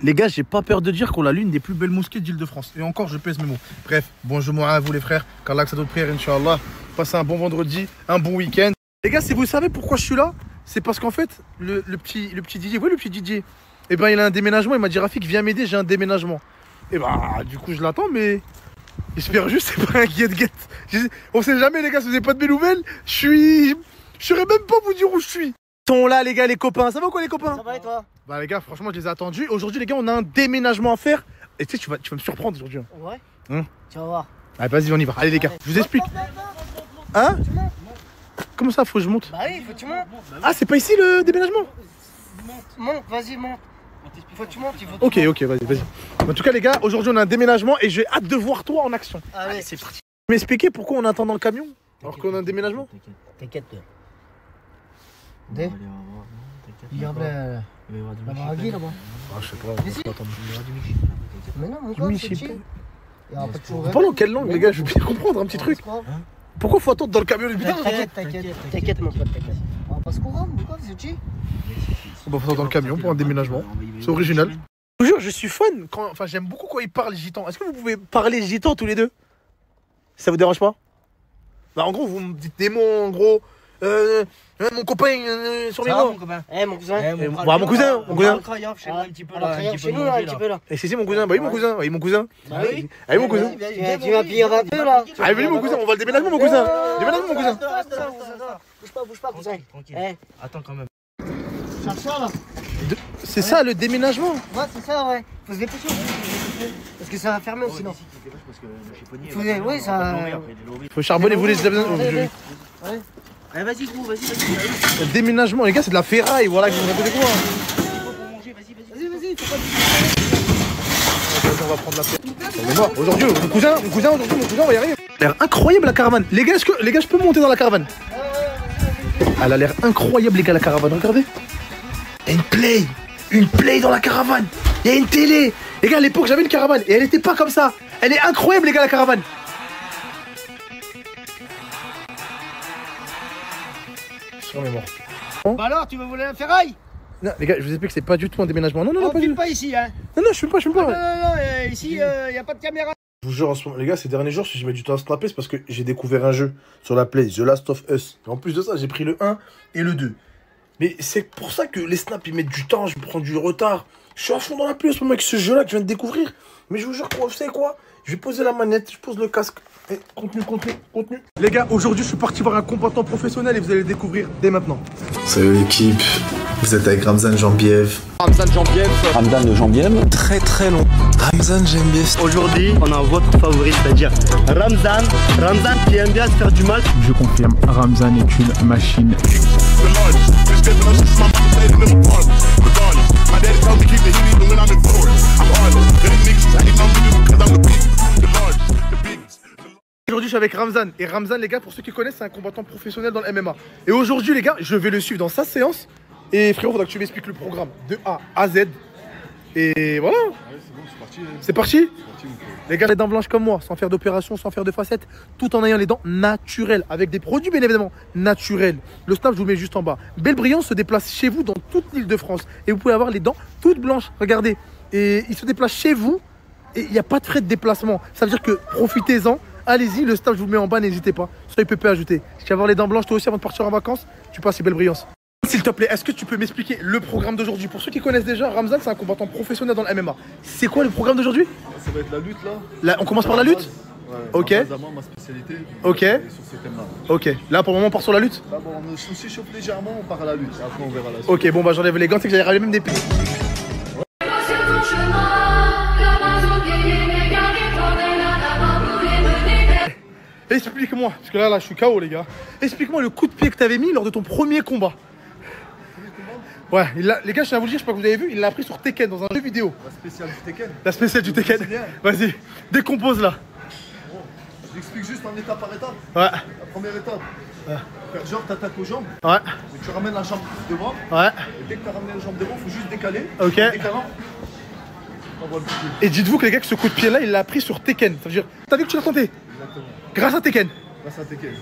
Les gars, j'ai pas peur de dire qu'on a l'une des plus belles mosquées d'Île-de-France. Et encore, je pèse mes mots. Bref, bonjour à vous les frères. Qu'Allah que ça doit prière, Inch'Allah. Passez un bon vendredi, un bon week-end. Les gars, si vous savez pourquoi je suis là, c'est parce qu'en fait, le petit DJ, vous voyez le petit DJ, eh ben il a un déménagement. Il m'a dit Rafik, viens m'aider, j'ai un déménagement. Et bah, du coup, je l'attends, mais j'espère juste c'est pas un get-get. On sait jamais, les gars, si vous n'avez pas de mes nouvelles, je saurais même pas vous dire où je suis. Ils sont là, les gars, les copains. Ça va quoi, les copains? Ça va et toi? Bah, les gars, franchement, je les ai attendus. Aujourd'hui, les gars, on a un déménagement à faire. Et tu sais, tu vas me surprendre aujourd'hui. Ouais. Hein? Tu vas voir. Allez, vas-y, on y va. Allez, les gars, je vous explique. Hein? Comment ça, faut que je monte? Bah oui, faut que tu montes. Ah, c'est pas ici le déménagement? Monte, vas-y, monte. Faut que tu montes, Ok, vas-y. En tout cas, les gars, aujourd'hui, on a un déménagement et j'ai hâte de voir toi en action. Allez, c'est parti. Tu peux m'expliquer pourquoi on attend dans le camion alors qu'on a un déménagement? T'inquiète. Il y a la Maragui là-bas. Ah, je sais pas, Ici? on va attendre. Mais non, mon gars, c'est chill. Il y aura pas de Vous parlez en quelle langue, les gars? Je veux bien comprendre un petit truc. Pourquoi faut attendre dans le camion? T'inquiète, mon pote, t'inquiète. On va pas se courir, mon gars, c'est chill. On va attendre dans le camion pour un déménagement. C'est original. Je vous jure, je suis fan. Enfin, j'aime beaucoup quand ils parlent gitan. Est-ce que vous pouvez parler gitan tous les deux? Ça vous dérange pas? Bah, en gros, vous me dites des mots, en gros. Mon copain sur les mots. Eh, mon cousin. Mon cousin. Chez nous, là, un petit peu là. Et c'est mon cousin. Bah oui, mon cousin. Oui, mon cousin. Oui. Allez, mon cousin. Tu vas plier un peu là. Allez, venez, mon cousin. On va le déménagement, mon cousin. Déménagement, mon cousin. Bouge pas, cousin. Attends quand même. Cherche ça là. C'est ça le déménagement? Ouais, c'est ça, ouais. Faut se dépêcher. Parce que ça va fermer sinon. Oui, ça. Faut charbonner, vous les Ouais. Allez, vas-y, gros, vas-y. Le déménagement, les gars, c'est de la ferraille. Voilà, que vous répétez quoi? Vas-y, On va prendre la ferraille. Aujourd'hui, mon cousin, on va y arriver. Elle a l'air incroyable la caravane. Les gars, je peux monter dans la caravane? Elle a l'air incroyable, les gars, la caravane. Regardez. Il y a une play dans la caravane. Il y a une télé. Les gars, à l'époque, j'avais une caravane et elle était pas comme ça. Elle est incroyable, les gars, la caravane. Sur mes morts. Bah alors, tu veux voler la ferraille? Non, les gars, je vous explique que c'est pas du tout un déménagement. Non, On pas du filme tout. pas ici, hein. Non, je fume pas. Non, ici, y a pas de caméra. Je vous jure, en ce moment, les gars, ces derniers jours, si je mets du temps à snapper, c'est parce que j'ai découvert un jeu sur la Play, The Last of Us. Et en plus de ça, j'ai pris le 1 et le 2. Mais c'est pour ça que les snaps, ils mettent du temps, je prends du retard. Je suis à fond dans la pluie en ce moment avec ce jeu-là que je viens de découvrir. Mais je vous jure, vous savez quoi? Je vais poser la manette, je pose le casque. Et contenu. Les gars, aujourd'hui, je suis parti voir un combattant professionnel et vous allez le découvrir dès maintenant. Salut l'équipe, vous êtes avec Ramzan Jambiev. Ramzan Jambiev. Très long. Ramzan Jambiev. Aujourd'hui, on a votre favori, c'est-à-dire Ramzan qui aime bien se faire du mal. Je confirme, Ramzan est une machine. Aujourd'hui, je suis avec Ramzan. Et Ramzan, les gars, pour ceux qui connaissent, c'est un combattant professionnel dans le MMA. Et aujourd'hui, les gars, je vais le suivre dans sa séance. Et frérot, faudra que tu m'expliques le programme de A à Z. Et voilà. Ouais, c'est bon, c'est parti. C'est parti? Les gars, les dents blanches comme moi, sans faire d'opération, sans faire de facettes, tout en ayant les dents naturelles, avec des produits bien évidemment naturels. Le snap, je vous le mets juste en bas. Belbriand se déplace chez vous dans toute l'île de France. Et vous pouvez avoir les dents toutes blanches, regardez. Et il se déplace chez vous et il n'y a pas de frais de déplacement. Ça veut dire que profitez-en, allez-y, le snap, je vous le mets en bas, n'hésitez pas. Soyez PP ajouté. Si tu veux avoir les dents blanches toi aussi avant de partir en vacances, tu passes chez Belbriand. S'il te plaît, est-ce que tu peux m'expliquer le programme d'aujourd'hui? Pour ceux qui connaissent déjà, Ramzan, c'est un combattant professionnel dans le MMA. C'est quoi le programme d'aujourd'hui? Ça va être la lutte là. On commence par la lutte? Ouais, ok. Ma spécialité. Ok. Sur ces thèmes-là. Ok. Là, pour le moment, on part sur la lutte? Là, bon, on s'échauffe légèrement, on part à la lutte. Après, on verra la suite. Ok, bon, bah j'enlève les gants, c'est que j'allais ramener même des pieds. Explique-moi, parce que là, je suis KO, les gars. Explique-moi le coup de pied que tu avais mis lors de ton premier combat. Ouais, les gars, je tiens à vous le dire, je sais pas que vous avez vu, il l'a appris sur Tekken dans un jeu vidéo. La spéciale du Tekken. La spéciale du Tekken. Vas-y, décompose là. Bon, je l'explique juste en étape par étape. Ouais. La première étape, faire genre t'attaques aux jambes. Ouais. Et tu ramènes la jambe devant. Ouais. Et dès que tu as ramené la jambe devant, il faut juste décaler. Ok. Décalant. Et dites-vous que les gars, que ce coup de pied là, il l'a appris sur Tekken. Ça veut dire, t'as vu que tu l'as tenté? Exactement. Grâce à Tekken. Grâce à Tekken.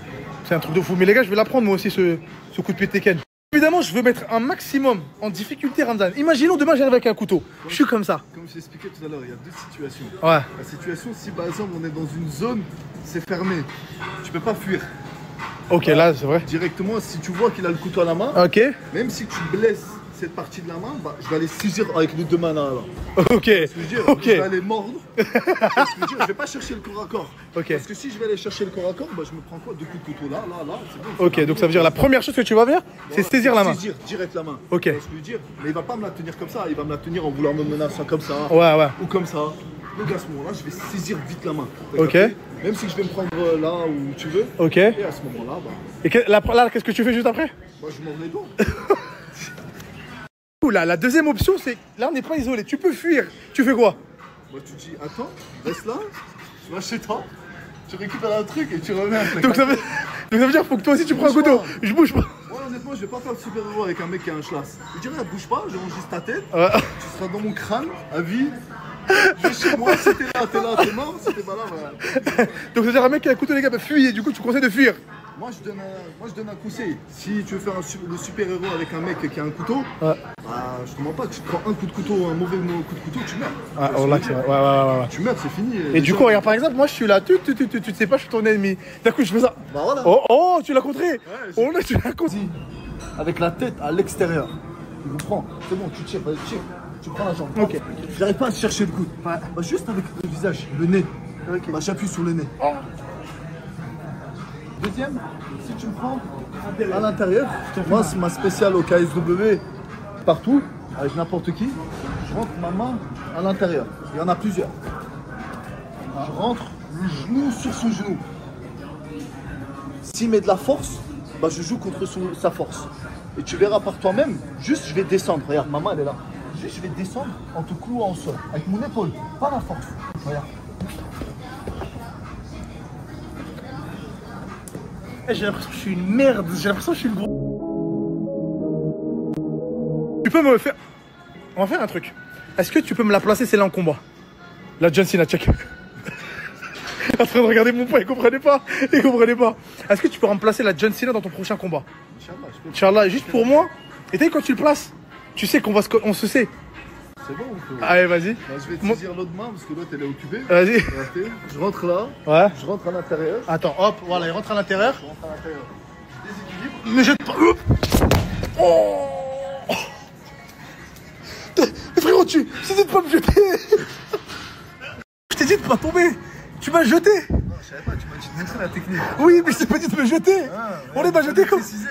C'est un truc de fou. Mais les gars, je vais l'apprendre moi aussi, ce coup de pied de Tekken. évidemment, je veux mettre un maximum en difficulté Ramzan. Imaginons demain j'arrive avec un couteau. Je suis comme ça. Comme je t'expliquais tout à l'heure, il y a deux situations. Ouais. La situation, si par exemple on est dans une zone, c'est fermé. Tu peux pas fuir. Ok, là, c'est vrai. Directement, si tu vois qu'il a le couteau à la main, Ok. même si tu blesses cette partie de la main, bah, je vais aller saisir avec les deux mains là. Ok. Ce que je veux dire, Ok. je vais aller mordre. Ce que je veux dire, je vais pas chercher le corps à corps. Ok. Parce que si je vais aller chercher le corps à corps, bah, je me prends quoi? Deux coups de couteau là, c'est bon. Ok, donc ça veut dire la première chose que tu vas faire, c'est saisir la main. Saisir direct la main. Ok. Tu vois ce que je veux dire? Mais il va pas me la tenir comme ça, il va me la tenir en voulant me menacer comme ça. Ouais, ouais. Ou comme ça. Donc à ce moment-là, je vais saisir vite la main. T'as Ok. capté? Même si je vais me prendre là où tu veux. Ok. Et à ce moment-là, bah, Et là, qu'est-ce que tu fais juste après? moi je mords les doigts. Oula, la deuxième option, c'est là, on n'est pas isolé. Tu peux fuir. Tu fais quoi? Moi tu dis, attends, reste là, tu vas chez toi, tu récupères un truc et tu reviens. Donc ça veut dire faut que toi aussi tu prends un couteau. Je bouge pas. Moi honnêtement, je vais pas faire le super-héros avec un mec qui a un schlass. Je dirais, bouge pas, je range juste ta tête, Ouais. tu seras dans mon crâne, à vie. Je vais chez moi, si t'es là, t'es mort, si t'es pas là, voilà. Donc ça veut dire un mec qui a un couteau, les gars, bah fuis. Et du coup, tu conseilles de fuir. Moi je donne un conseil. Si tu veux faire le super-héros avec un mec qui a un couteau, Ouais. bah je te mens pas, tu te prends un coup de couteau, un mauvais coup de couteau, tu meurs. Ah, oh là, c'est vrai. Ouais. Tu meurs, c'est fini. Et du coup, regarde, par exemple, moi je suis là, tu sais pas, je suis ton ennemi. D'un coup, je fais ça. Bah voilà. Oh, tu l'as contré. Oh là, tu l'as contré. Avec la tête à l'extérieur. Tu comprends? C'est bon, tu tires, vas-y, tire. Tu prends la jambe. Ok. J'arrive pas à chercher le coude. Bah, juste avec le visage, le nez. Ok. Bah, j'appuie sur le nez. Deuxième, si tu me prends à l'intérieur, moi c'est ma spéciale au KSW, partout, avec n'importe qui, je rentre ma main à l'intérieur. Il y en a plusieurs. Je rentre le genou sur son genou. S'il met de la force, bah, je joue contre sa force. Et tu verras par toi-même, juste je vais descendre. Regarde, ma main elle est là. Juste je vais descendre en te clouant au sol, avec mon épaule, pas la force. Regarde. J'ai l'impression que je suis une merde. J'ai l'impression que je suis une gros. Tu peux me faire. On va faire un truc. Est-ce que tu peux me la placer celle-là en combat? La John Cena, check. En train de regarder mon poids, il comprenait pas. Est-ce que tu peux remplacer la John Cena dans ton prochain combat? Inch'Allah, je peux. Inch'Allah, juste pour moi. Et t'as vu, quand tu le places, tu sais qu'on va on se sait. C'est bon ou quoi? Allez, vas-y. Bah, je vais te saisir l'autre main parce que l'autre elle est occupée. Vas-y. Regardez, je rentre là, Ouais. je rentre à l'intérieur. Attends, hop, voilà, il rentre à l'intérieur. Je rentre à l'intérieur. Je déséquilibre. Ne jette pas. Oh. Mais frérot, je t'ai dit de pas me jeter. Je t'ai dit de pas tomber. Tu m'as jeté. Non, je savais pas, tu m'as dit de montrer la technique. Oui, mais je t'ai pas dit de me jeter. On est pas jeté comme. Précisé.